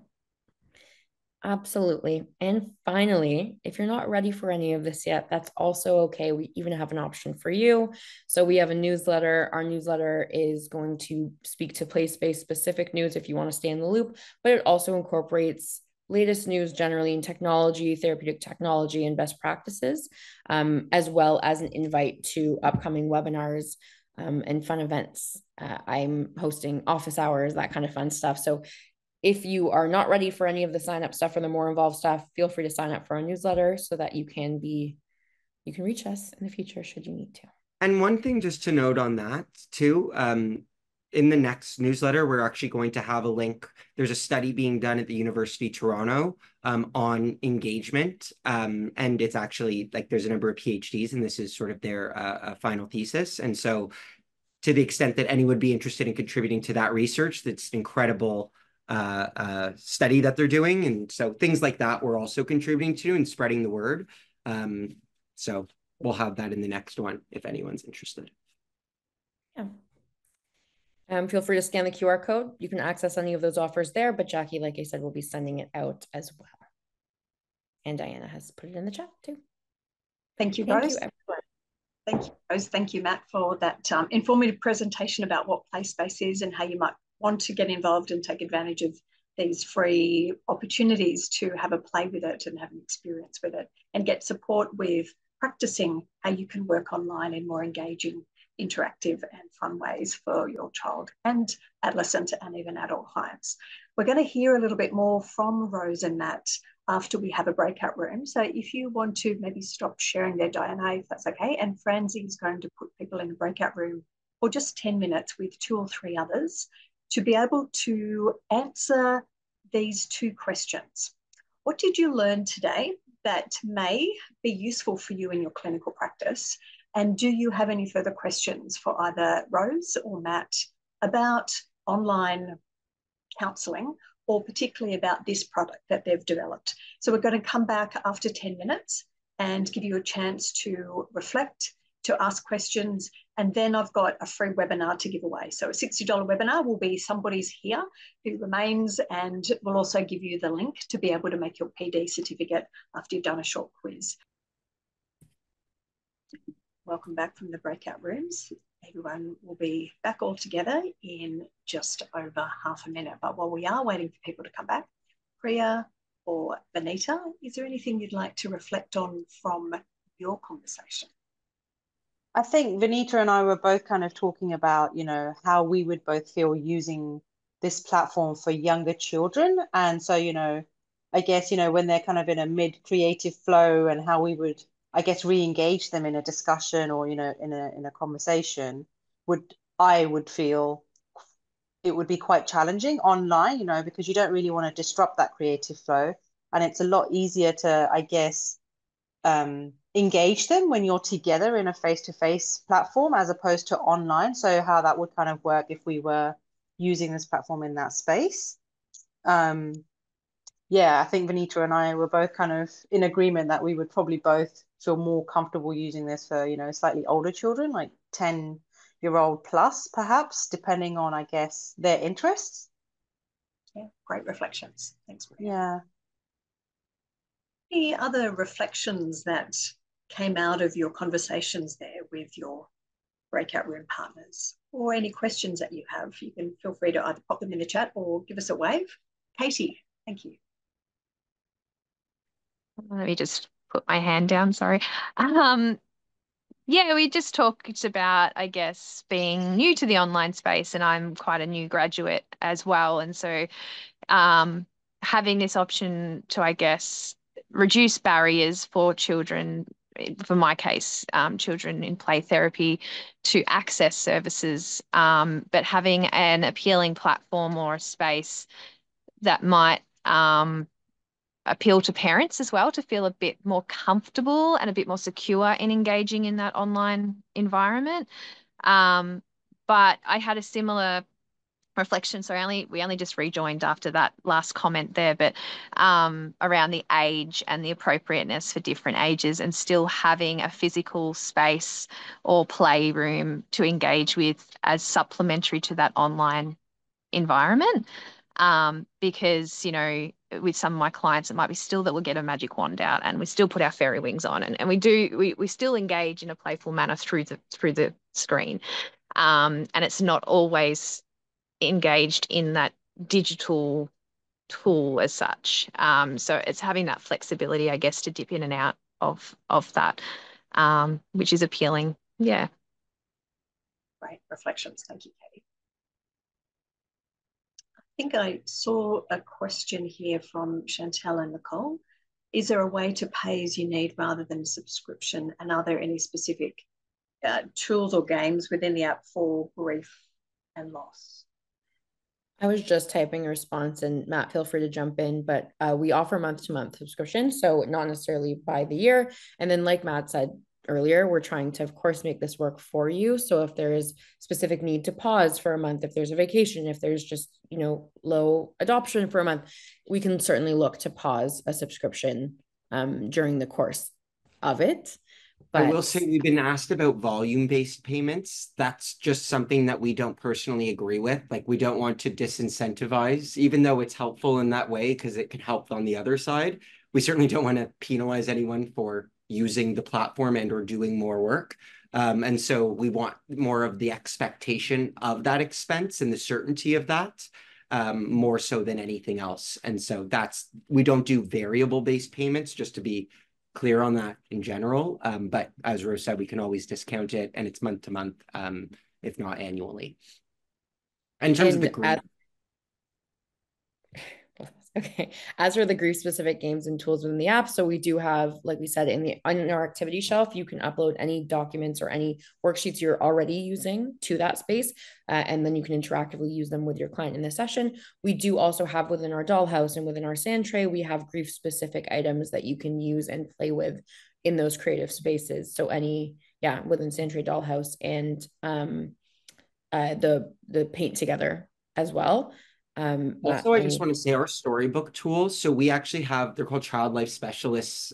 Absolutely. And finally, if you're not ready for any of this yet, that's also okay. We even have an option for you. So we have a newsletter. Our newsletter is going to speak to place-based specific news if you want to stay in the loop, but it also incorporates latest news generally in technology, therapeutic technology, and best practices, as well as an invite to upcoming webinars and fun events. I'm hosting office hours, that kind of fun stuff. So if you are not ready for any of the sign up stuff or the more involved stuff, feel free to sign up for our newsletter so that you can reach us in the future should you need to. And one thing just to note on that too, in the next newsletter, we're actually going to have a link. There's a study being done at the University of Toronto on engagement. And it's actually like there's a number of PhDs, and this is sort of their final thesis. And so to the extent that anyone would be interested in contributing to that research, that's incredible study that they're doing. And so things like that we're also contributing to and spreading the word. So we'll have that in the next one if anyone's interested. Yeah. Feel free to scan the QR code. You can access any of those offers there, but Jacki, like I said, will be sending it out as well. And Diana has put it in the chat too. Thank you, Rose. Thank you, everyone. Thank you, Rose. Thank you, Matt, for that informative presentation about what PlaySpace is and how you might want to get involved and take advantage of these free opportunities to have a play with it and have an experience with it and get support with practicing how you can work online in more engaging, interactive and fun ways for your child and adolescent and even adult clients. We're going to hear a little bit more from Rose and Matt after we have a breakout room. So if you want to maybe stop sharing there, Diana, if that's okay, and Francie is going to put people in a breakout room for just 10 minutes with 2 or 3 others to be able to answer these 2 questions. What did you learn today that may be useful for you in your clinical practice? And do you have any further questions for either Rose or Matt about online counselling, or particularly about this product that they've developed? So we're going to come back after 10 minutes and give you a chance to reflect, to ask questions, and then I've got a free webinar to give away. So a $60 webinar will be somebody's here who remains, and we'll also give you the link to be able to make your PD certificate after you've done a short quiz. Welcome back from the breakout rooms. Everyone will be back all together in just over half a minute. But while we are waiting for people to come back, Priya or Benita, is there anything you'd like to reflect on from your conversation? I think Benita and I were both kind of talking about, you know, how we would both feel using this platform for younger children. And so, you know, I guess, you know, when they're kind of in a mid-creative flow and how we would, I guess, re-engage them in a discussion or, you know, in a conversation, I would feel it would be quite challenging online, you know, because you don't really want to disrupt that creative flow. And it's a lot easier to, I guess, engage them when you're together in a face-to-face platform as opposed to online. So how that would kind of work if we were using this platform in that space. Yeah, I think Benita and I were both kind of in agreement that we would probably both feel more comfortable using this for, you know, slightly older children, like 10-year-old plus, perhaps, depending on, I guess, their interests. Yeah, great reflections. Thanks, Maria. Yeah. Any other reflections that came out of your conversations there with your breakout room partners, or any questions that you have? You can feel free to either pop them in the chat or give us a wave. Katie, thank you. Let me just put my hand down, sorry. Yeah, we just talked about, I guess, being new to the online space, and I'm quite a new graduate as well. And so having this option to, I guess, reduce barriers for children, for my case, children in play therapy, to access services, but having an appealing platform or a space that might appeal to parents as well, to feel a bit more comfortable and a bit more secure in engaging in that online environment. But I had a similar reflection. So we only just rejoined after that last comment there, but around the age and the appropriateness for different ages, and still having a physical space or playroom to engage with as supplementary to that online environment. Because, you know, with some of my clients, it might be still that we'll get a magic wand out and we still put our fairy wings on, and we still engage in a playful manner through the screen. And it's not always engaged in that digital tool as such. So it's having that flexibility, I guess, to dip in and out of that, which is appealing. Yeah. Great reflections. Thank you, Katie. I think I saw a question here from Chantel and Nicole. Is there a way to pay as you need rather than a subscription? And are there any specific tools or games within the app for grief and loss? I was just typing a response, and Matt, feel free to jump in, but we offer month-to-month subscription, so not necessarily by the year. And then like Matt said, earlier, we're trying to, of course, make this work for you. So if there is specific need to pause for a month, if there's a vacation, if there's just, low adoption for a month, we can certainly look to pause a subscription during the course of it. But I will say we've been asked about volume-based payments. That's just something that we don't personally agree with. Like, we don't want to disincentivize, even though it's helpful in that way because it can help on the other side. We certainly don't want to penalize anyone for using the platform and or doing more work. And so we want more of the expectation of that expense and the certainty of that, more so than anything else. And so we don't do variable-based payments, just to be clear on that in general. But as Rose said, we can always discount it, and it's month to month, if not annually. In terms of the group. Okay. As for the grief-specific games and tools within the app, so we do have, like we said, on our activity shelf, you can upload any documents or any worksheets you're already using to that space, and then you can interactively use them with your client in the session. We do also have within our dollhouse and within our sand tray, we have grief-specific items that you can use and play with in those creative spaces. So within sand tray, dollhouse, and the paint together as well. Also, I just want to say our storybook tools. So we actually they're called child life specialists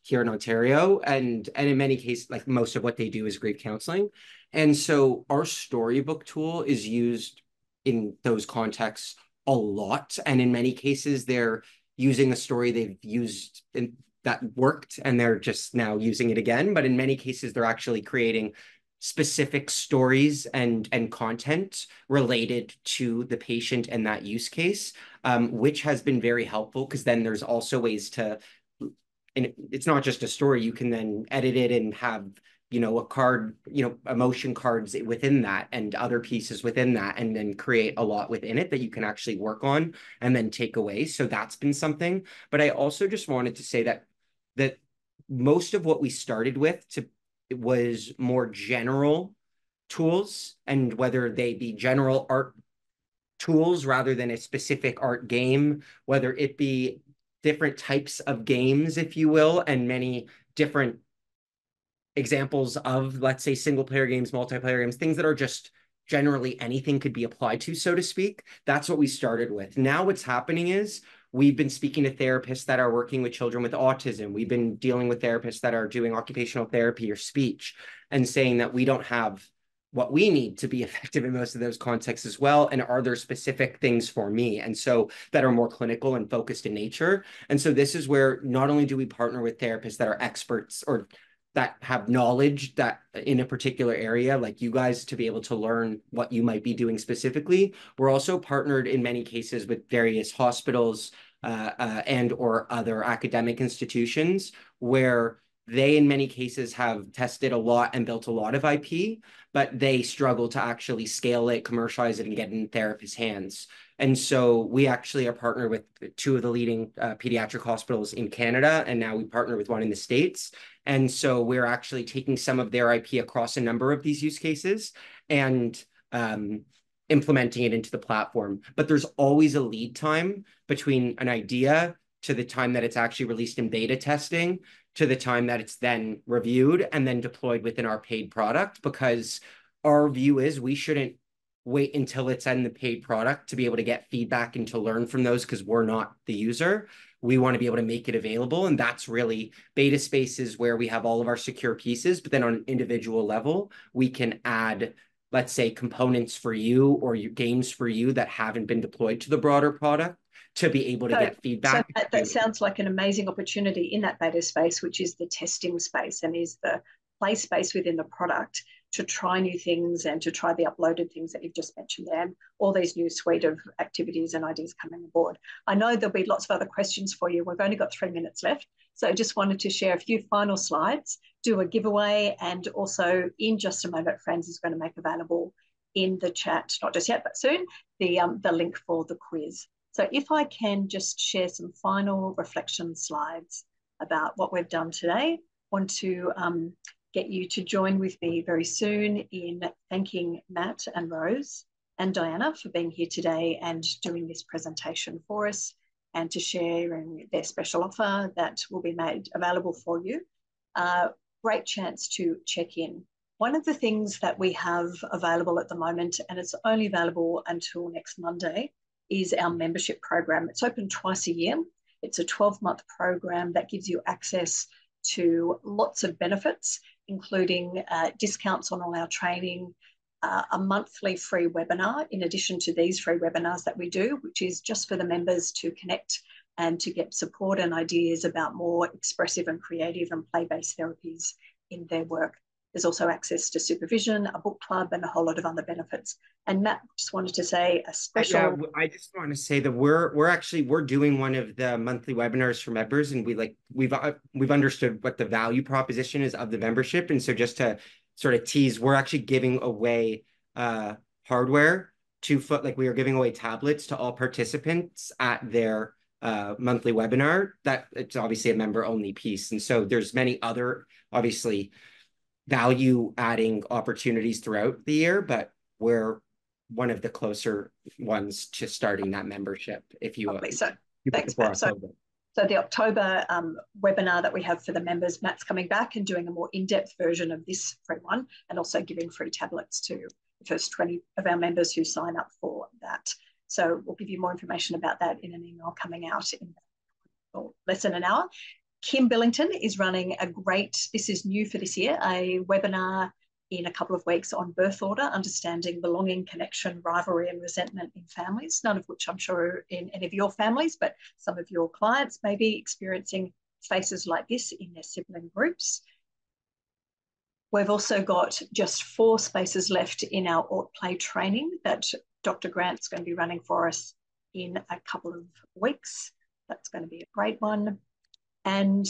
here in Ontario. And in many cases, like most of what they do is grief counseling. And so our storybook tool is used in those contexts a lot. And in many cases, they're using a story they've used that worked, and they're just now using it again. But in many cases, they're actually creating specific stories and content related to the patient and that use case, which has been very helpful, because then there's also ways to, and it's not just a story, you can then edit it and have, a card, emotion cards within that and other pieces within that, and then create a lot within it that you can actually work on and then take away. So that's been something. But I also just wanted to say that most of what we started with it was more general tools, and whether they be general art tools rather than a specific art game, whether it be different types of games, if you will, and many different examples of, let's say, single player games, multiplayer games, things that are just generally anything could be applied to, so to speak. That's what we started with. Now what's happening is we've been speaking to therapists that are working with children with autism. We've been dealing with therapists that are doing occupational therapy or speech, and saying that we don't have what we need to be effective in most of those contexts as well. And are there specific things for me? And so that are more clinical and focused in nature. And so this is where not only do we partner with therapists that are experts or that have knowledge that in a particular area, like you guys, to be able to learn what you might be doing specifically. We're also partnered in many cases with various hospitals and or other academic institutions, where they in many cases have tested a lot and built a lot of IP, but they struggle to actually scale it, commercialize it, and get it in therapists' hands. And so we actually are partnered with two of the leading pediatric hospitals in Canada, and now we partner with one in the States. And so we're actually taking some of their IP across a number of these use cases and implementing it into the platform. But there's always a lead time between an idea to the time that it's actually released in beta testing, to the time that it's then reviewed and then deployed within our paid product, because our view is we shouldn't wait until it's in the paid product to be able to get feedback and to learn from those, because we're not the user. We want to be able to make it available. And that's really beta spaces where we have all of our secure pieces, but then on an individual level, we can add, let's say, components for you or your games for you that haven't been deployed to the broader product, to be able to get feedback. So that sounds like an amazing opportunity in that beta space, which is the testing space and is the play space within the product, to try new things and to try the uploaded things that you've just mentioned there, and all these new suite of activities and ideas coming aboard. I know there'll be lots of other questions for you. We've only got 3 minutes left. So I just wanted to share a few final slides, do a giveaway, and also in just a moment, Franz is going to make available in the chat, not just yet, but soon, the link for the quiz. So if I can just share some final reflection slides about what we've done today, I want to get you to join with me very soon in thanking Matt and Rose and Diana for being here today and doing this presentation for us, and to sharing their special offer that will be made available for you. great chance to check in. One of the things that we have available at the moment, and it's only available until next Monday, is our membership program. It's open twice a year. It's a 12-month program that gives you access to lots of benefits, including discounts on all our training, a monthly free webinar in addition to these free webinars that we do, which is just for the members to connect and to get support and ideas about more expressive and creative and play-based therapies in their work. There's also access to supervision, a book club, and a whole lot of other benefits. And Matt, just wanted to say a special. Yeah, I just want to say that we're doing one of the monthly webinars for members, and we've understood what the value proposition is of the membership, and so just to sort of tease, we're actually giving away hardware we are giving away tablets to all participants at their monthly webinar. That it's obviously a member-only piece, and so there's many other obviously value-adding opportunities throughout the year, but we're one of the closer ones to starting that membership. If you thanks, Matt. So the October webinar that we have for the members, Matt's coming back and doing a more in-depth version of this free one, and also giving free tablets to the first 20 of our members who sign up for that. So we'll give you more information about that in an email coming out in less than an hour. Kim Billington is running this is new for this year, a webinar in a couple of weeks on birth order, understanding belonging, connection, rivalry, and resentment in families, none of which I'm sure are in any of your families, but some of your clients may be experiencing spaces like this in their sibling groups. We've also got just 4 spaces left in our Ought Play training that Dr. Grant's going to be running for us in a couple of weeks. That's going to be a great one. And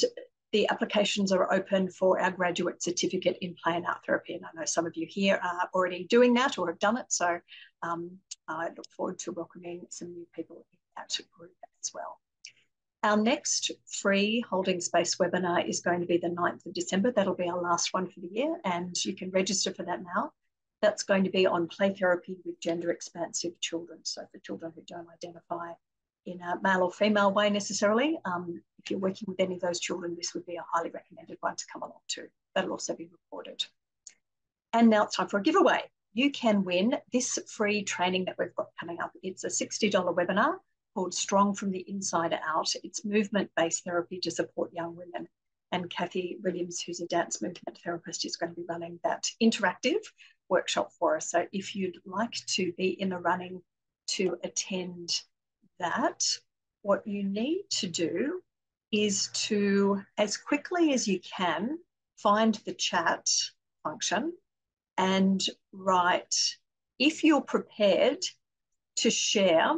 the applications are open for our graduate certificate in play and art therapy. And I know some of you here are already doing that or have done it. So I look forward to welcoming some new people in that group as well. Our next free holding space webinar is going to be the 9th of December. That'll be our last one for the year, and you can register for that now. That's going to be on play therapy with gender expansive children. So for children who don't identify in a male or female way necessarily. If you're working with any of those children, this would be a highly recommended one to come along to. That'll also be recorded. And now it's time for a giveaway. You can win this free training that we've got coming up. It's a $60 webinar called Strong from the Inside Out. It's movement-based therapy to support young women. And Kathy Williams, who's a dance movement therapist, is going to be running that interactive workshop for us. So if you'd like to be in the running to attend that, what you need to do is to, as quickly as you can, find the chat function and write, if you're prepared to share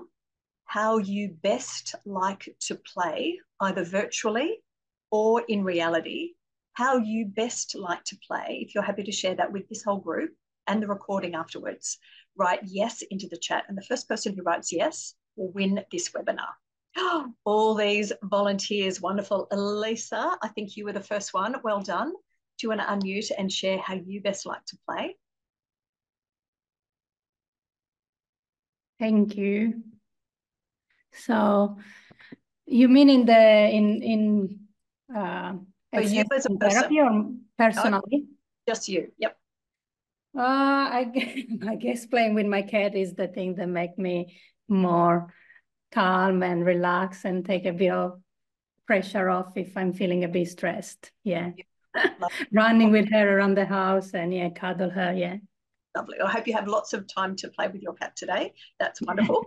how you best like to play, either virtually or in reality, how you best like to play, if you're happy to share that with this whole group and the recording afterwards, write yes into the chat. And the first person who writes yes will win this webinar. All these volunteers, wonderful. Elisa, I think you were the first one. Well done. Do you want to unmute and share how you best like to play? Thank you. So you mean in you as a therapy or personally? No, just you. Yep. I guess playing with my cat is the thing that make me more calm and relax and take a bit of pressure off if I'm feeling a bit stressed. Yeah. Running with her around the house and yeah, cuddle her. Yeah. Lovely. I hope you have lots of time to play with your cat today. That's wonderful.